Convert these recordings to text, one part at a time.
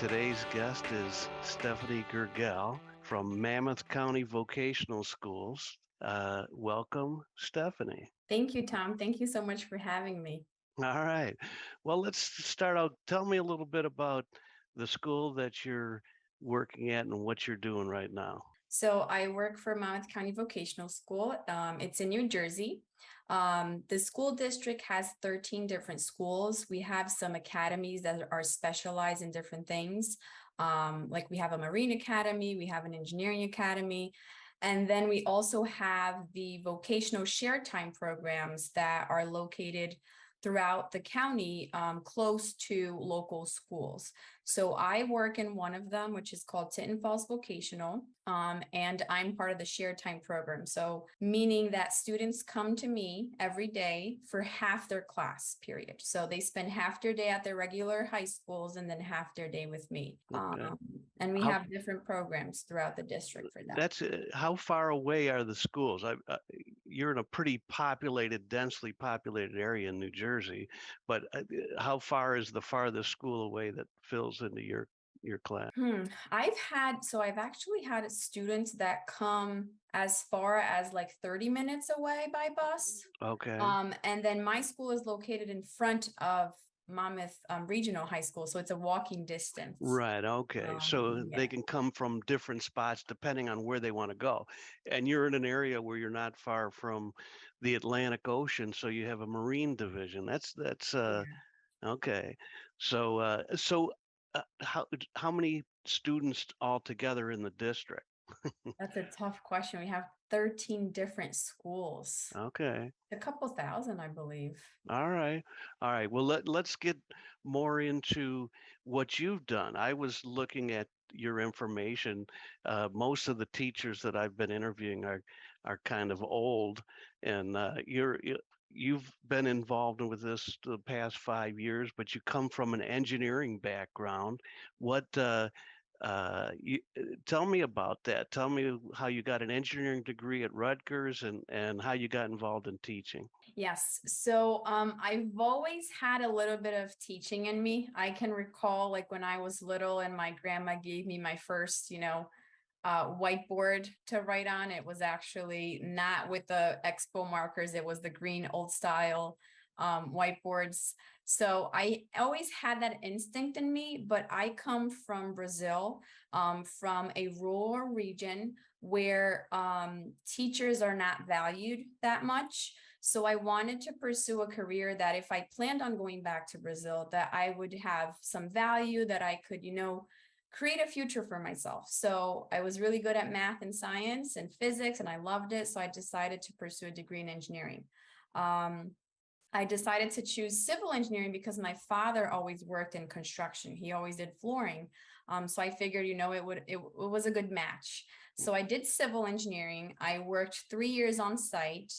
Today's guest is Stefany Gurgel from Monmouth County Vocational Schools. Welcome, Stefany. Thank you, Tom. Thank you so much for having me. All right. Well, let's start out. Tell me a little bit about the school that you're working at and what you're doing right now. So I work for Monmouth County Vocational School. It's in New Jersey. The school district has 13 different schools. We have some academies that are specialized in different things. Like we have a Marine Academy, we have an Engineering Academy, and then we also have the vocational share time programs that are located throughout the county, close to local schools. So I work in one of them, which is called Tinton Falls Vocational, and I'm part of the share time program. So meaning that students come to me every day for half their class period. So they spend half their day at their regular high schools and then half their day with me. Okay. And we How have different programs throughout the district for that. that's how far away are the schools? You're in a pretty populated, densely populated area in New Jersey, but how far is the farthest school away that fills into your class? I've actually had students that come as far as like 30 minutes away by bus. Okay. And then my school is located in front of Monmouth Regional High School, so it's a walking distance. Right. Okay. So Yeah. they can come from different spots depending on where they want to go. And you're in an area where you're not far from the Atlantic Ocean, so you have a marine division. That's Yeah. okay. So how many students altogether in the district? That's a tough question. We have 13 different schools, Okay. a couple thousand, I believe. All right. All right. Well, let's get more into what you've done. I was looking at your information. Most of the teachers that I've been interviewing are kind of old, and you've been involved with this the past 5 years, but you come from an engineering background. What tell me about that. Tell me how you got an engineering degree at Rutgers and how you got involved in teaching. Yes. So I've always had a little bit of teaching in me. I can recall like when I was little and my grandma gave me my first, whiteboard to write on. It was actually not with the expo markers. It was the green old style whiteboards. So I always had that instinct in me, but I come from Brazil, from a rural region where teachers are not valued that much. So I wanted to pursue a career that if I planned on going back to Brazil, that I would have some value, that I could, create a future for myself. So I was really good at math and science and physics, and I loved it. So I decided to pursue a degree in engineering. Um, I decided to choose civil engineering because my father always worked in construction. He always did flooring. So I figured, it was a good match. So I did civil engineering. I worked 3 years on site.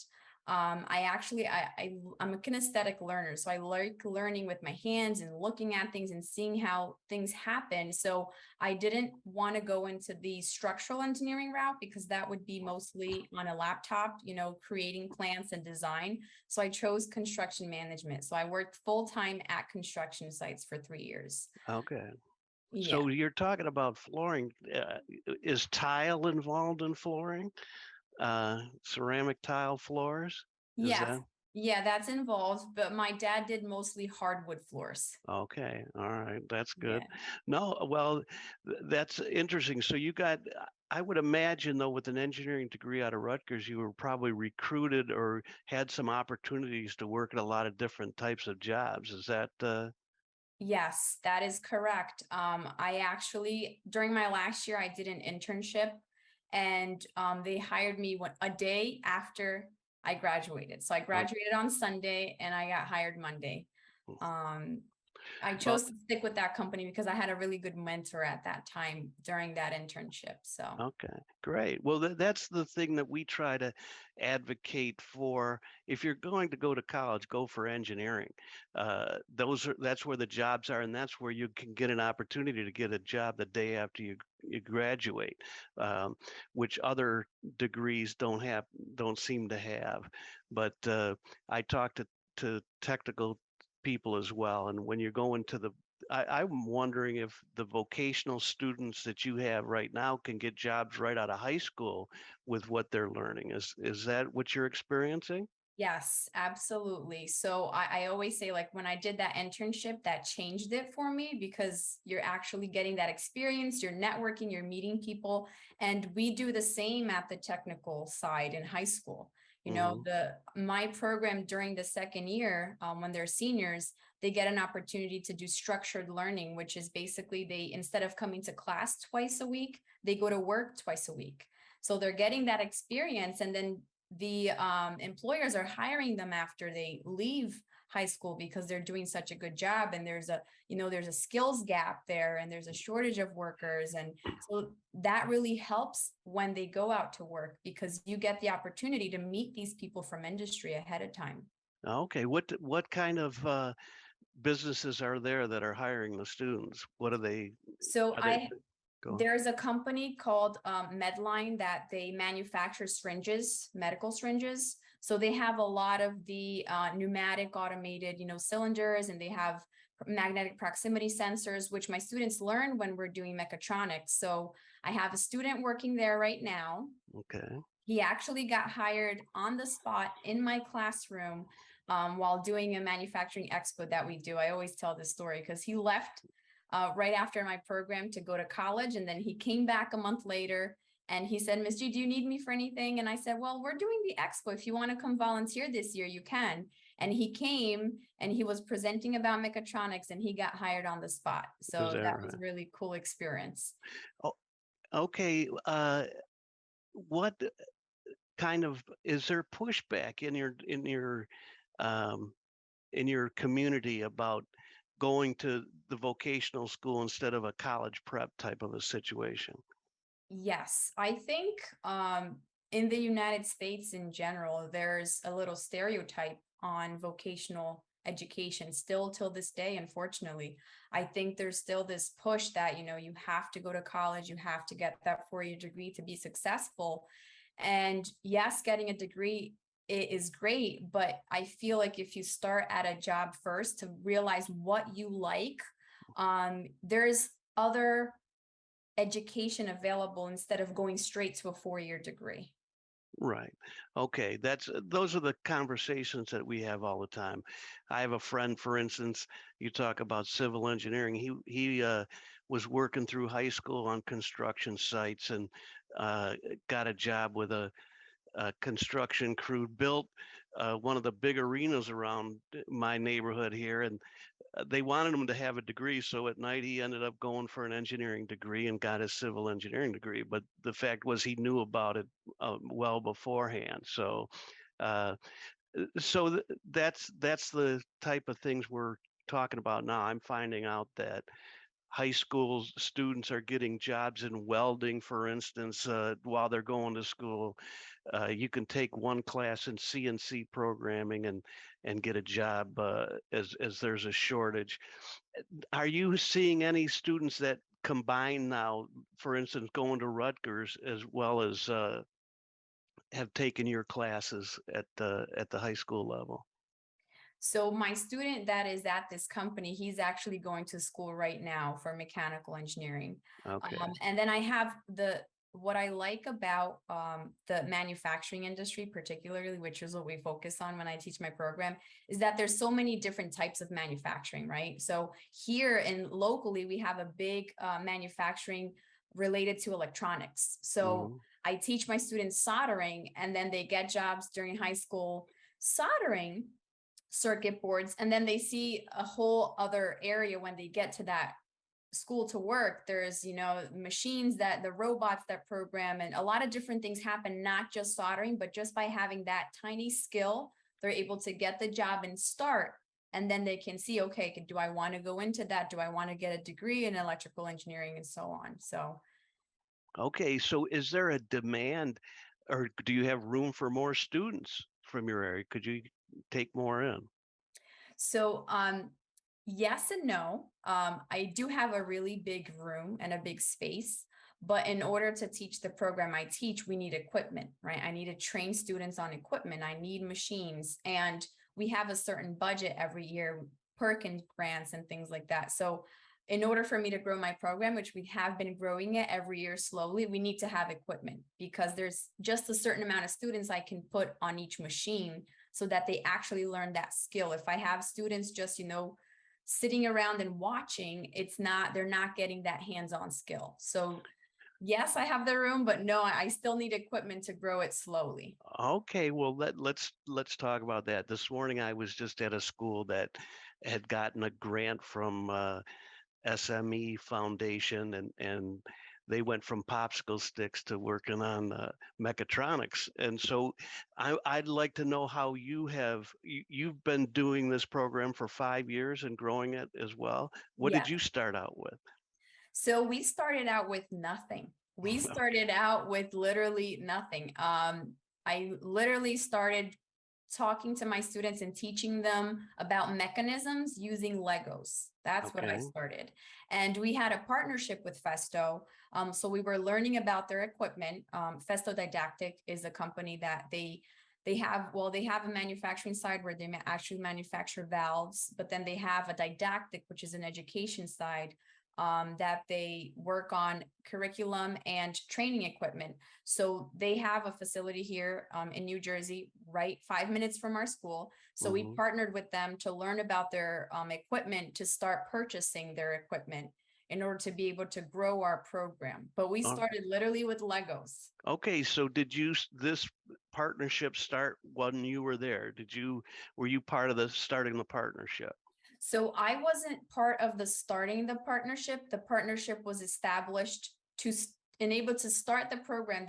I'm a kinesthetic learner, so I like learning with my hands and looking at things and seeing how things happen. So I didn't want to go into the structural engineering route because that would be mostly on a laptop, creating plans and design. So I chose construction management. So I worked full time at construction sites for 3 years. Okay. Yeah. So you're talking about flooring. Is tile involved in flooring? Ceramic tile floors? Is Yes. that Yeah, that's involved, but my dad did mostly hardwood floors. okay? All right, that's good. Yeah. No, well, that's interesting. So you got, I would imagine though, with an engineering degree out of Rutgers, you were probably recruited or had some opportunities to work at a lot of different types of jobs. Is that Yes, that is correct. I actually, during my last year, I did an internship and they hired me a day after I graduated. So I uh, graduated on Sunday and I got hired Monday. Um, I well? chose to stick with that company because I had a really good mentor at that time during that internship. So, Okay, great. Well, that's the thing that we try to advocate for. If you're going to go to college, go for engineering. That's where the jobs are, and that's where you can get an opportunity to get a job the day after you graduate, um, which other degrees don't seem to have. But I talk to technical people as well, and when you're going to I'm wondering if the vocational students that you have right now can get jobs right out of high school with what they're learning. Is that what you're experiencing? Yes, absolutely. So I always say, like, when I did that internship, that changed it for me because you're actually getting that experience, you're networking, you're meeting people. And we do the same at the technical side in high school. You know, Hmm. my program during the second year, when they're seniors, they get an opportunity to do structured learning, which is basically they, instead of coming to class twice a week, they go to work twice a week. So they're getting that experience, and then the employers are hiring them after they leave high school because they're doing such a good job, and there's a skills gap there, and there's a shortage of workers. And so that really helps when they go out to work because you get the opportunity to meet these people from industry ahead of time. Okay, what kind of businesses are there that are hiring the students? What So are they I go? There's a company called Medline that they manufacture syringes, medical syringes. So they have a lot of the pneumatic automated, cylinders, and they have magnetic proximity sensors, which my students learn when we're doing mechatronics. So I have a student working there right now. Okay. He actually got hired on the spot in my classroom while doing a manufacturing expo that we do. I always tell this story because he left right after my program to go to college. And then he came back a month later and he said, Miss G, do you need me for anything? And I said, well, we're doing the expo. If you want to come volunteer this year, you can. And he came and he was presenting about mechatronics and he got hired on the spot. Is So that that was right? a really cool experience. Oh, okay. What kind of is there pushback um, in your community about going to the vocational school instead of a college prep type of a situation? Yes, I think in the United States in general, there's a little stereotype on vocational education still till this day, unfortunately. I think there's still this push that, you have to go to college, you have to get that 4-year degree to be successful. And yes, getting a degree is great, but I feel like if you start at a job first to realize what you like, there's other education available instead of going straight to a 4-year degree. Right. Okay. Those are the conversations that we have all the time. I have a friend, for instance, you talk about civil engineering. He was working through high school on construction sites and got a job with a construction crew, built one of the big arenas around my neighborhood here, and they wanted him to have a degree. So at night, he ended up going for an engineering degree and got his civil engineering degree. But the fact was, he knew about it well beforehand. Uh, that's the type of things we're talking about now. I'm finding out that high school students are getting jobs in welding, for instance, while they're going to school. You can take one class in CNC programming and get a job as there's a shortage. Are you seeing any students that combine now, for instance, going to Rutgers as well as have taken your classes at the high school level? So my student that is at this company, he's actually going to school right now for mechanical engineering. Okay. And then I have what I like about the manufacturing industry, particularly, which is what we focus on when I teach my program, is that there's so many different types of manufacturing, right? So here in locally, we have a big manufacturing related to electronics. So Hmm. I teach my students soldering, and then they get jobs during high school soldering circuit boards, and then they see a whole other area when they get to that school to work. There's machines, that the robots that program, and a lot of different things happen, not just soldering, but just by having that tiny skill, they're able to get the job and start. And then they can see, okay, do I want to go into that? Do I want to get a degree in electrical engineering, and so on? So Okay. So is there a demand, or do you have room for more students from your area? Could you take more in? So, yes and no. I do have a really big room and a big space, but in order to teach the program I teach, we need equipment, right? I need to train students on equipment. I need machines, and we have a certain budget every year. Perkins grants and things like that. So in order for me to grow my program, which we have been growing it every year slowly, we need to have equipment because there's just a certain amount of students I can put on each machine so that they actually learn that skill. If I have students just, sitting around and watching, they're not getting that hands-on skill. So yes, I have the room, but no, I still need equipment to grow it slowly. Okay, well let's talk about that. This morning I was just at a school that had gotten a grant from SME Foundation, and they went from popsicle sticks to working on mechatronics. And so I'd like to know how you've been doing this program for 5 years and growing it as well. What did Yes. you start out with? So we started out with nothing. We started out with literally nothing. I literally started talking to my students and teaching them about mechanisms using Legos. That's what I Okay. started. And we had a partnership with Festo. So we were learning about their equipment. Festo Didactic is a company that they have, well, they have a manufacturing side where they actually manufacture valves, but then they have a didactic, which is an education side, that they work on curriculum and training equipment. So they have a facility here in New Jersey, right 5 minutes from our school. So we Hmm. partnered with them to learn about their equipment, to start purchasing their equipment in order to be able to grow our program. But we started literally with Legos. Okay, so this partnership start when you were there? Were you part of the starting the partnership? So I wasn't part of the starting the partnership. The partnership was established to enable to start the program.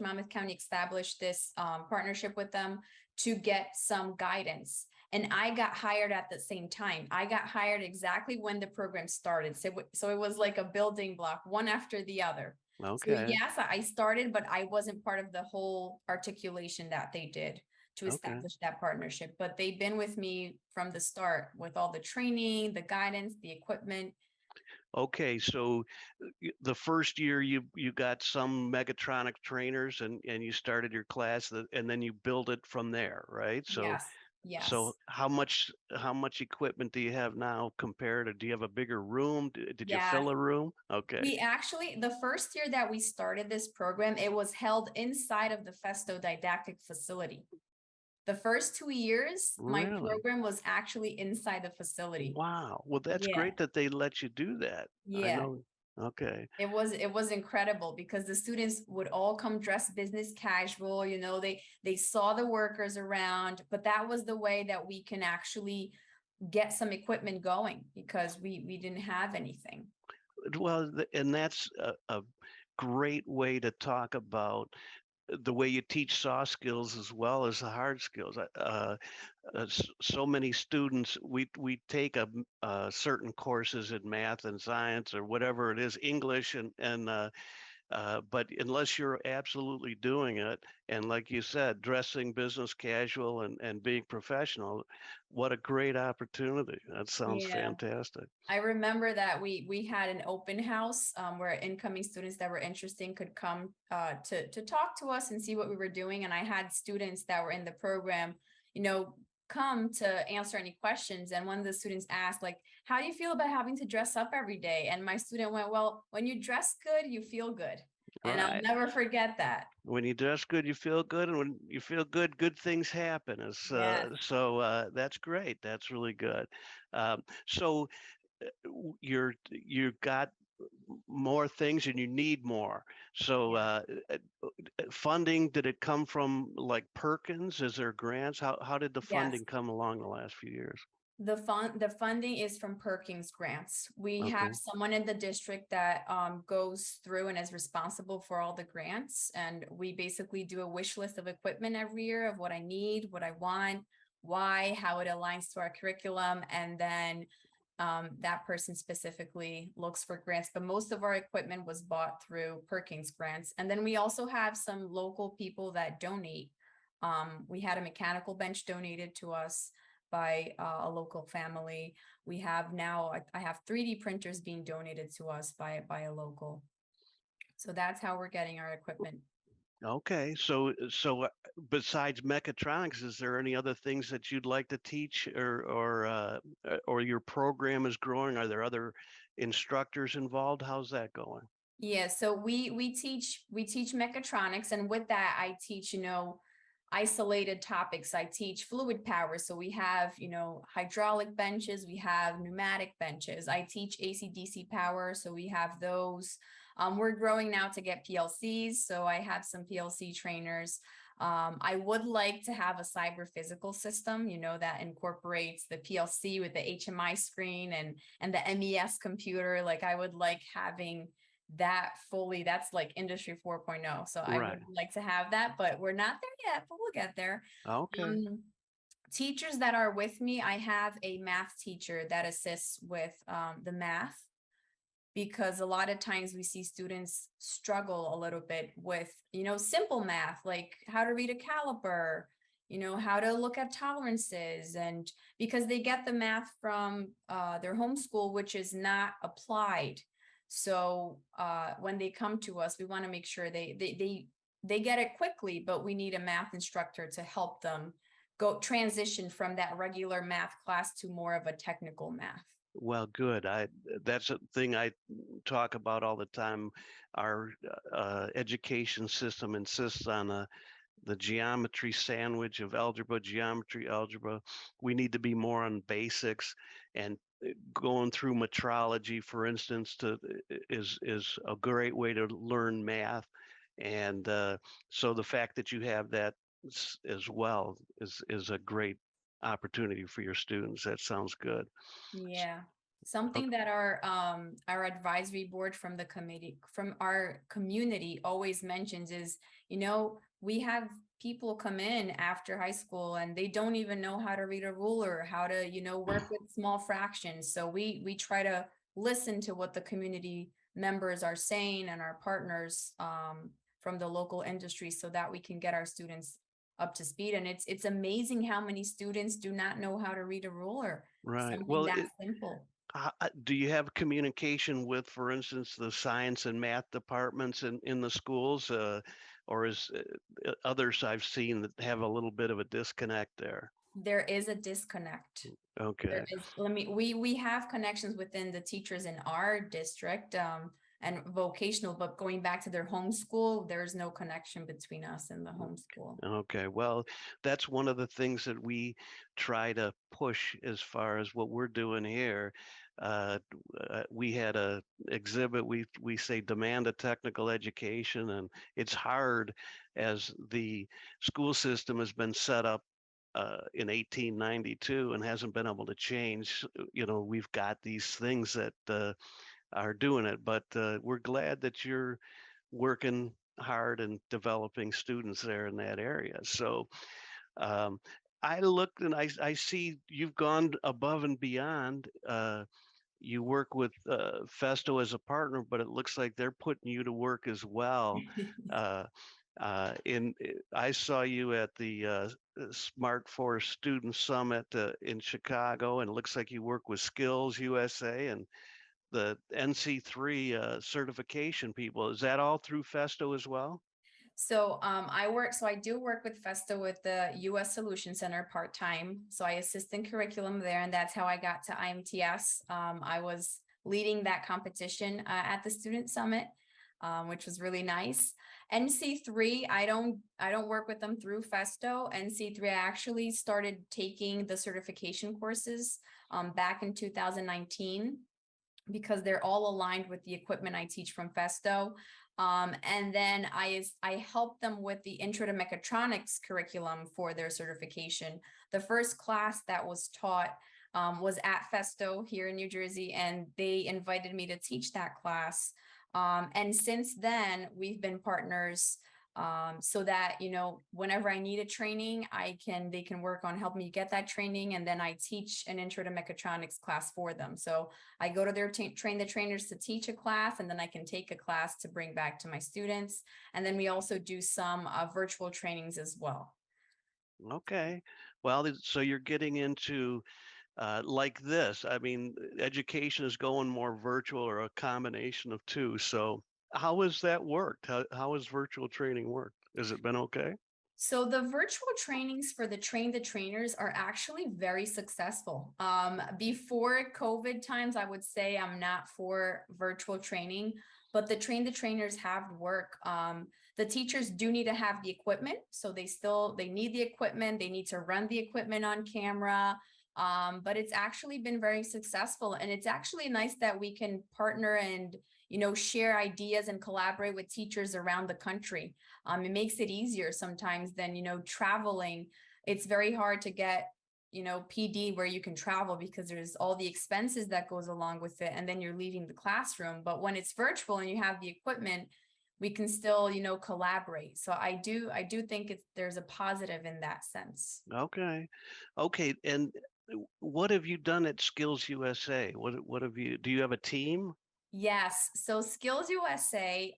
Monmouth County established this partnership with them to get some guidance. And I got hired at the same time. I got hired exactly when the program started. So it was like a building block, one after the other. So Okay, yes, I started, but I wasn't part of the whole articulation that they did to okay. establish that partnership. But they've been with me from the start with all the training, the guidance, the equipment. Okay, so the first year you got some Megatronic trainers and you started your class and then you build it from there, right? So Yes, so yes, how much equipment do you have now compared to, do you have a bigger room? Did you yeah. fill a room? Okay. We actually, the first year that we started this program, it was held inside of the Festo Didactic Facility. The first 2 years, my Really? program was actually inside the facility. Wow. Well, that's Yeah, great that they let you do that. I yeah. know. Okay. It was incredible because the students would all come dressed business casual, they saw the workers around, but that was the way that we can actually get some equipment going because we didn't have anything. Well, and that's a great way to talk about the way you teach soft skills as well as the hard skills. So many students, we take certain courses in math and science or whatever it is, English, but unless you're absolutely doing it, and like you said, dressing business casual and being professional, what a great opportunity. That sounds Yeah. fantastic. I remember that we had an open house where incoming students that were interested could come to talk to us and see what we were doing. And I had students that were in the program, come to answer any questions. And one of the students asked, like, how do you feel about having to dress up every day? And my student went, well, when you dress good, you feel good. And I'll Right. never forget that. When you dress good, you feel good, and when you feel good, good things happen. Yes, That's great. That's really good. So you've got more things and you need more. So yeah. funding, did it come from like Perkins? Is there grants? How did the Yes. funding come along the last few years? The funding is from Perkins grants. We have Okay. someone in the district that goes through and is responsible for all the grants. And we basically do a wish list of equipment every year of what I need, what I want, why, how it aligns to our curriculum. And then that person specifically looks for grants. But most of our equipment was bought through Perkins grants. And then we also have some local people that donate. We had a mechanical bench donated to us by a local family. We have now, I have 3D printers being donated to us by a local. So that's how we're getting our equipment. Okay, besides mechatronics, is there any other things that you'd like to teach, or your program is growing? Are there other instructors involved? How's that going? Yeah, so we teach mechatronics, and with that I teach, isolated topics. I teach fluid power. So we have, hydraulic benches, we have pneumatic benches. I teach AC/DC power, so we have those. We're growing now to get PLCs, so I have some PLC trainers. I would like to have a cyber physical system, that incorporates the PLC with the HMI screen and the MES computer. Like I would like having that fully. That's like industry 4.0, so I Right. would like to have that, but we're not there yet, but we'll get there. Okay. um Teachers that are with me, I have a math teacher that assists with the math, because a lot of times we see students struggle a little bit with, simple math, like how to read a caliper, how to look at tolerances. And because they get the math from their homeschool, which is not applied. So when they come to us, we want to make sure they get it quickly, but we need a math instructor to help them go transition from that regular math class to more of a technical math. Well, good. That's a thing I talk about all the time. Our education system insists on the geometry sandwich of algebra, geometry, algebra. We need to be more on basics, and going through metrology, for instance, is a great way to learn math. And so the fact that you have that as well is a great opportunity for your students. That sounds good. Yeah. Something that our advisory board from the committee from our community always mentions is, we have people come in after high school and they don't even know how to read a ruler, how to, work with small fractions. So we try to listen to what the community members are saying and our partners from the local industry, so that we can get our students up to speed. And it's amazing how many students do not know how to read a ruler, Right. something Well, that simple. do you have communication with, for instance, the science and math departments in the schools, or is others I've seen that have a little bit of a disconnect there? There is a disconnect. There Okay. is, we have connections within the teachers in our district, and vocational, but going back to their homeschool, there's no connection between us and the homeschool. Okay, well, that's one of the things that we try to push as far as what we're doing here. Uh, we had a exhibit. We say demand a technical education, and it's hard as the school system has been set up in 1892 and hasn't been able to change. We've got these things that are doing it, but we're glad that you're working hard and developing students there in that area. So um, I looked and I see you've gone above and beyond. You work with Festo as a partner, but it looks like they're putting you to work as well. Uh, I saw you at the Smart Force Student Summit in Chicago, and it looks like you work with Skills USA and the NC3 certification people. Is that all through Festo as well? So I do work with Festa with the US Solution Center part-time. So I assist in curriculum there, and that's how I got to IMTS. I was leading that competition at the Student Summit, which was really nice. NC3, I don't work with them through Festo. NC3, I actually started taking the certification courses back in 2019, because they're all aligned with the equipment I teach from Festo. And then I help them with the Intro to Mechatronics curriculum for their certification. The first class that was taught was at Festo here in New Jersey, and they invited me to teach that class. And since then, we've been partners, so that, whenever I need a training, they can work on helping me get that training, and then I teach an Intro to Mechatronics class for them. So I go to their train the trainers to teach a class, and then I can take a class to bring back to my students. And then we also do some virtual trainings as well. Okay. Well, so you're getting into like this. I mean, education is going more virtual or a combination of two. So how has that worked? How has virtual training worked? Has it been okay? So the virtual trainings for the train the trainers are actually very successful. Before COVID times, I would say I'm not for virtual training, but the train the trainers have work. The teachers do need to have the equipment, so they need the equipment. They need to run the equipment on camera. But it's actually been very successful, and it's actually nice that we can partner and share ideas and collaborate with teachers around the country. It makes it easier sometimes than traveling. It's very hard to get PD where you can travel because there's all the expenses that goes along with it, and then you're leaving the classroom. But when it's virtual and you have the equipment, we can still collaborate. So I do think there's a positive in that sense. Okay. Okay. And what have you done at Skills USA? What have you, do you have a team? Yes. So Skills USA,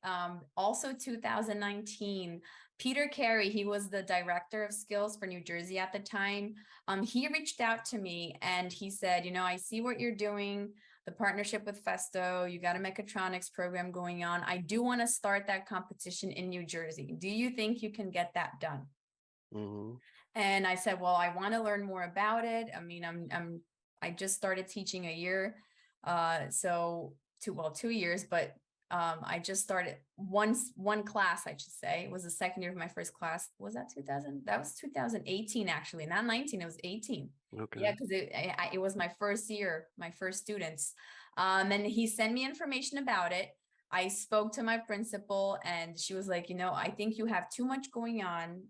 also 2019, Peter Carey, he was the director of skills for New Jersey at the time. He reached out to me and he said, I see what you're doing, the partnership with Festo, you got a mechatronics program going on. I do want to start that competition in New Jersey. Do you think you can get that done? Hmm. And I said, well, I want to learn more about it. I mean, I just started teaching a year. So 2 years, but I just started one class, I should say. It was the second year of my first class. Was that 2000? That was 2018, actually, not 19, it was 18. Yeah, Okay. because it was my first year, my first students. And he sent me information about it. I spoke to my principal and she was like, I think you have too much going on,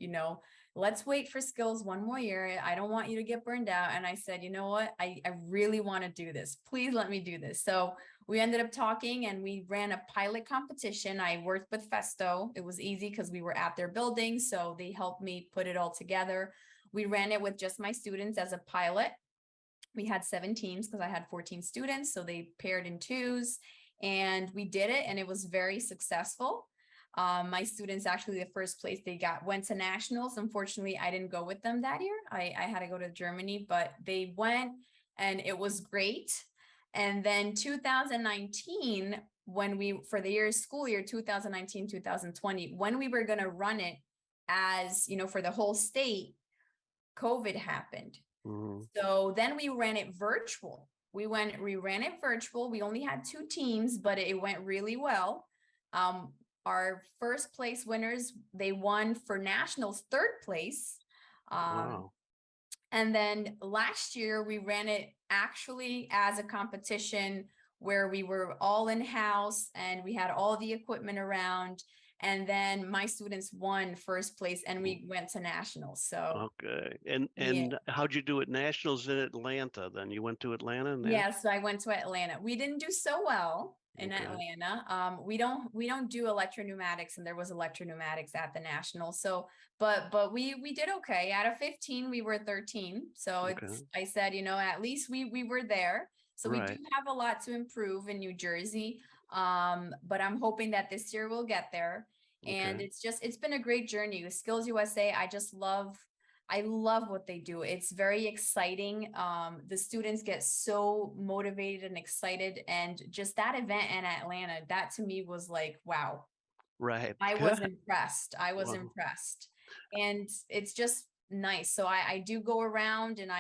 let's wait for skills one more year. I don't want you to get burned out. And I said, you know what? I really want to do this. Please let me do this. So we ended up talking and we ran a pilot competition. I worked with Festo. It was easy because we were at their building. So they helped me put it all together. We ran it with just my students as a pilot. We had 7 teams because I had 14 students. So they paired in twos and we did it and it was very successful. My students actually the first place they went to nationals. Unfortunately, I didn't go with them that year. I had to go to Germany, but they went and it was great. And then 2019, when we for the school year 2019, 2020, when we were going to run it as for the whole state, COVID happened. Hmm. So then we ran it virtual. We ran it virtual. We only had 2 teams, but it went really well. Um, our first place winners, they won for nationals 3rd place. Um, Wow. and then last year we ran it actually as a competition where we were all in house and we had all the equipment around. And then my students won 1st place and Mm. we went to nationals. So Okay. yeah. And how'd you do at nationals in Atlanta then? You went to Atlanta and Yeah, so I went to Atlanta. We didn't do so well in okay. Atlanta. We don't do electropneumatics, and there was electropneumatics at the national. So, but we did okay. Out of 15, we were 13. So Okay. I said, at least we were there. So we do Right. have a lot to improve in New Jersey. But I'm hoping that this year we'll get there. And Okay. it's been a great journey with Skills USA. I love what they do. It's very exciting. The students get so motivated and excited. And just that event in Atlanta, that to me was like, wow, Right. I was Good. impressed. I was Wow. impressed. And it's just nice. So I do go around and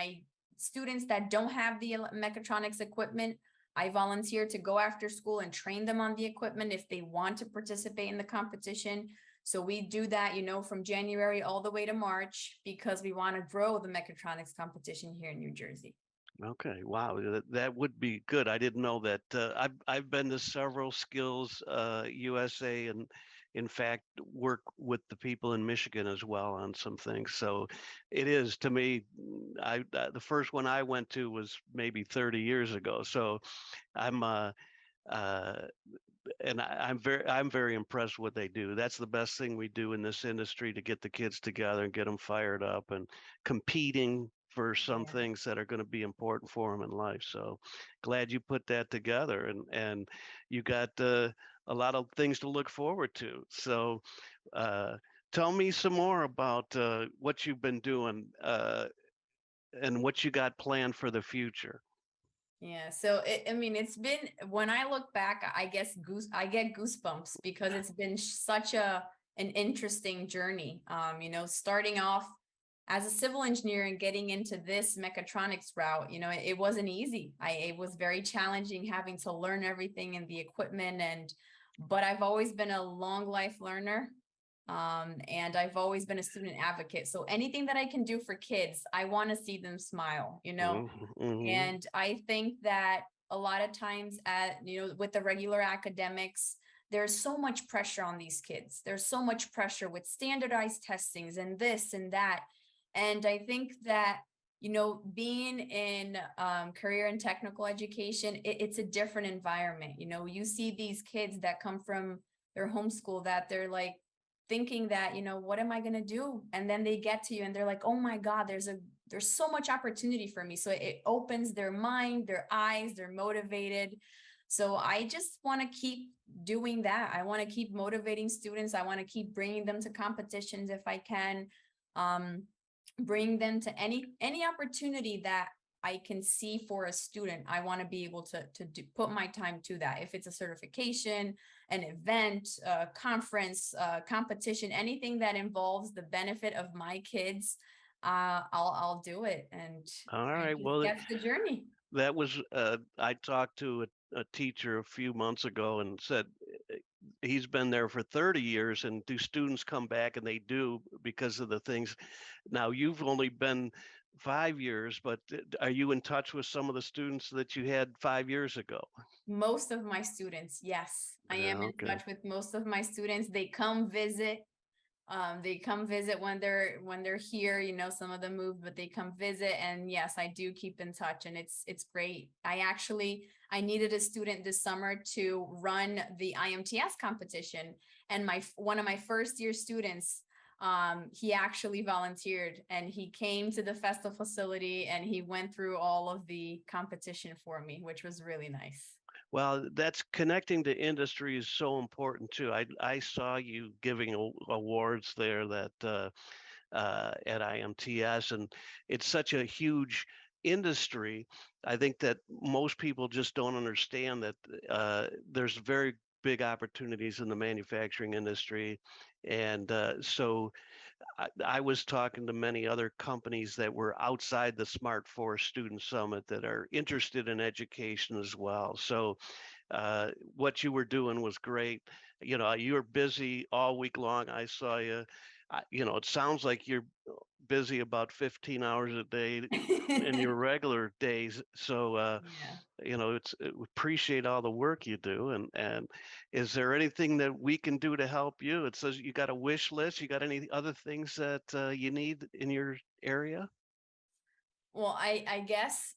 students that don't have the mechatronics equipment, I volunteer to go after school and train them on the equipment if they want to participate in the competition. So we do that, from January all the way to March because we want to grow the mechatronics competition here in New Jersey. Okay. Wow. That would be good. I didn't know that. I've been to several Skills USA and in fact work with the people in Michigan as well on some things. So it is to me. The first one I went to was maybe 30 years ago. So I'm uh, and I'm very impressed what they do. That's the best thing we do in this industry to get the kids together and get them fired up and competing for some Yeah. things that are going to be important for them in life. So glad you put that together and you got a lot of things to look forward to. So uh, tell me some more about what you've been doing and what you got planned for the future. Yeah, so I mean, it's been when I look back, I guess I get goosebumps because it's been such a an interesting journey. Starting off as a civil engineer and getting into this mechatronics route, it wasn't easy. It was very challenging having to learn everything and the equipment but I've always been a long life learner. And I've always been a student advocate. So anything that I can do for kids, I want to see them smile, Mm-hmm. and I think that a lot of times with the regular academics, there's so much pressure on these kids. There's so much pressure with standardized testings and this and that. And I think that, being in career and technical education, it's a different environment. You see these kids that come from their homeschool that they're like thinking that, what am I going to do? And then they get to you and they're like, oh my God, there's so much opportunity for me. So it opens their mind, their eyes, they're motivated. So I just want to keep doing that. I want to keep motivating students. I want to keep bringing them to competitions if I can, um, bring them to any opportunity that I can see for a student. I want to be able to put my time to that. If it's a certification, an event, a conference, competition, anything that involves the benefit of my kids, I'll do it. And All I right. guess Well, that's the journey. that was I talked to a teacher a few months ago and said he's been there for 30 years, and do students come back? And they do, because of the things. Now you've only been 5 years, but are you in touch with some of the students that you had 5 years ago? Most of my students, yes, I Yeah, am in okay. touch with most of my students. They come visit when they're here. Some of them moved, but they come visit, and yes, I do keep in touch, and it's great. I needed a student this summer to run the IMTS competition, and my one of my first year students, he actually volunteered and he came to the festival facility and he went through all of the competition for me, which was really nice. Well, that's connecting to industry is so important too. I saw you giving awards there that at IMTS, and it's such a huge industry. I think that most people just don't understand that there's very big opportunities in the manufacturing industry, and so I was talking to many other companies that were outside the Smart Force Student Summit that are interested in education as well. So what you were doing was great. You were busy all week long. I saw you. It sounds like you're busy about 15 hours a day in your regular days. So, Yeah. appreciate all the work you do. And is there anything that we can do to help you? It says you got a wish list. You got any other things that you need in your area? Well, I guess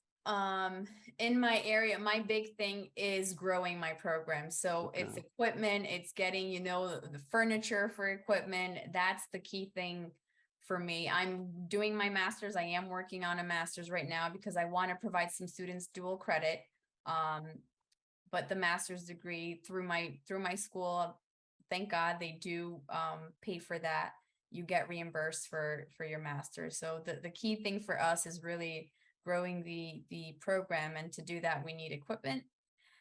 in my area, my big thing is growing my program. So Okay. it's equipment, it's getting, the furniture for equipment. That's the key thing for me. I'm doing my master's. I am working on a master's right now because I want to provide some students dual credit. Um, but the master's degree through my school, thank God they do pay for that. You get reimbursed for your master's. So the key thing for us is really growing the program, and to do that we need equipment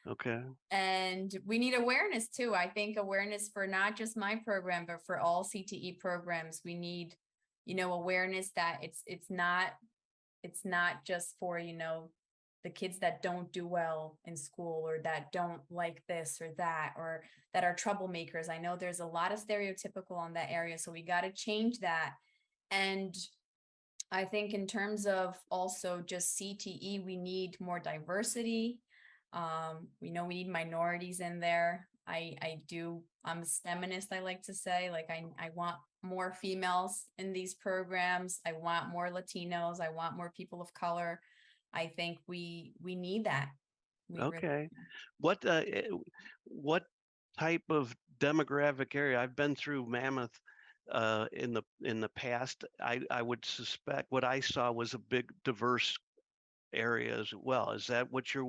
Okay. and we need awareness too. I think awareness for not just my program but for all CTE programs. We need awareness that it's not just for the kids that don't do well in school, or that don't like this or that, or that are troublemakers. I know there's a lot of stereotypical on that area, so we got to change that. And I think in terms of also just CTE, we need more diversity. We know we need minorities in there. I'm a STEMinist, I like to say. Like I want more females in these programs. I want more Latinos. I want more people of color. I think we need that. We really. Okay. What what type of demographic area? I've been through Mammoth in the past. I would suspect what I saw was a big diverse area as well. Is that what you're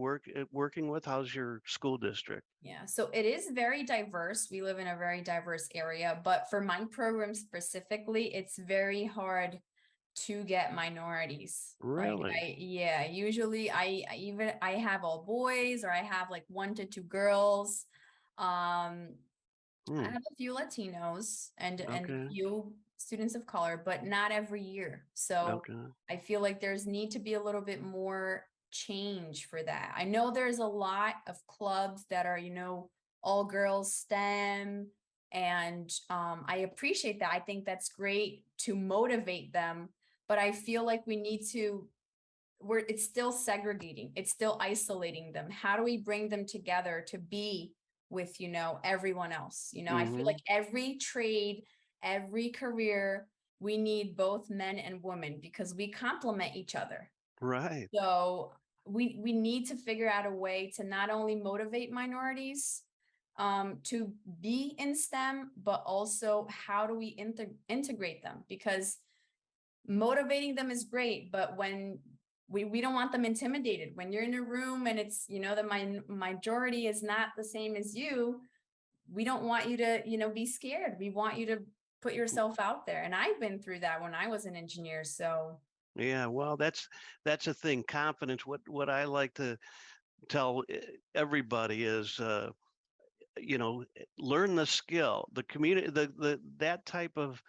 working with? How's your school district? Yeah, so it is very diverse. We live in a very diverse area, but for my program specifically, it's very hard to get minorities. Like Really? yeah, usually I have all boys, or I have like 1 to 2 girls. Um, I Hmm. have a few Latinos and Okay. few students of color, but not every year. So Okay. I feel like there's need to be a little bit more change for that. I know there's a lot of clubs that are, all girls STEM, and I appreciate that. I think that's great to motivate them, but I feel like we need to we're it's still segregating, it's still isolating them. How do we bring them together to be with, everyone else? I feel like Hmm. every trade, every career, we need both men and women because we complement each other. Right. So we need to figure out a way to not only motivate minorities to be in STEM, but also how do we integrate them? Because motivating them is great, but when we don't want them intimidated. When you're in a room and it's, the majority is not the same as you, we don't want you to, be scared. We want you to put yourself out there. And I've been through that when I was an engineer. So Yeah. Well, that's a thing. Confidence. What I like to tell everybody is, learn the skill. The community. The that type of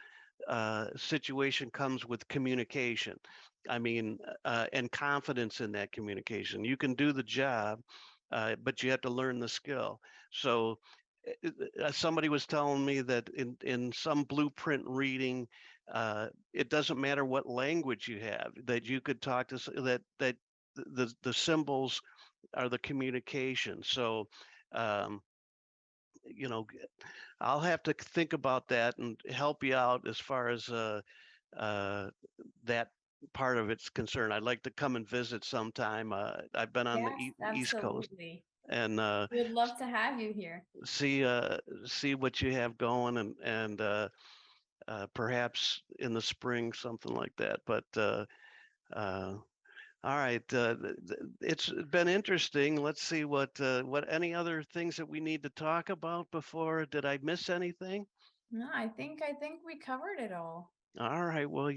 situation comes with communication. I mean, and confidence in that communication. You can do the job, but you have to learn the skill. So, somebody was telling me that in some blueprint reading, it doesn't matter what language you have. That you could talk to that the symbols are the communication. So. Um, you know, I'll have to think about that and help you out as far as uh, that part of it's concerned. I'd like to come and visit sometime. I've been on the yes, East Coast absolutely. and We would love to have you here. see see what you have going and perhaps in the spring something like that. But uh, all right, it's been interesting. Let's see what any other things that we need to talk about before. Did I miss anything? No, I think we covered it all. All right. Well,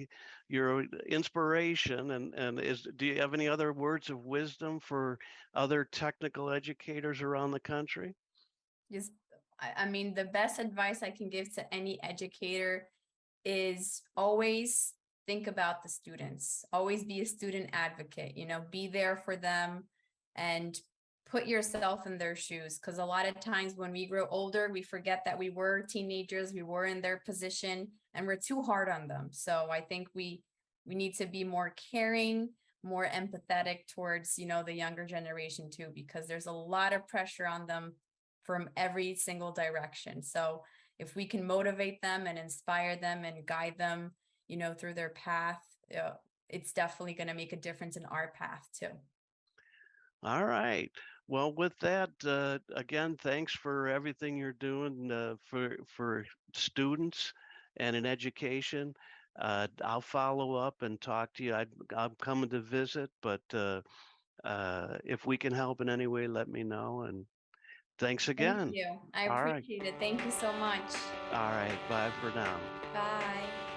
you're inspiration, and do you have any other words of wisdom for other technical educators around the country? Just, I mean, the best advice I can give to any educator is always think about the students, always be a student advocate, be there for them and put yourself in their shoes. Because a lot of times when we grow older, we forget that we were teenagers, we were in their position, and we're too hard on them. So I think we need to be more caring, more empathetic towards, the younger generation too, because there's a lot of pressure on them from every single direction. So if we can motivate them and inspire them and guide them, through their path, it's definitely going to make a difference in our path too. All right. Well, with that, again, thanks for everything you're doing for students and in education. I'll follow up and talk to you. I'm coming to visit, but if we can help in any way, let me know. And thanks Thank again. you. I All right. appreciate it. Thank you so much. All right. Bye for now. Bye.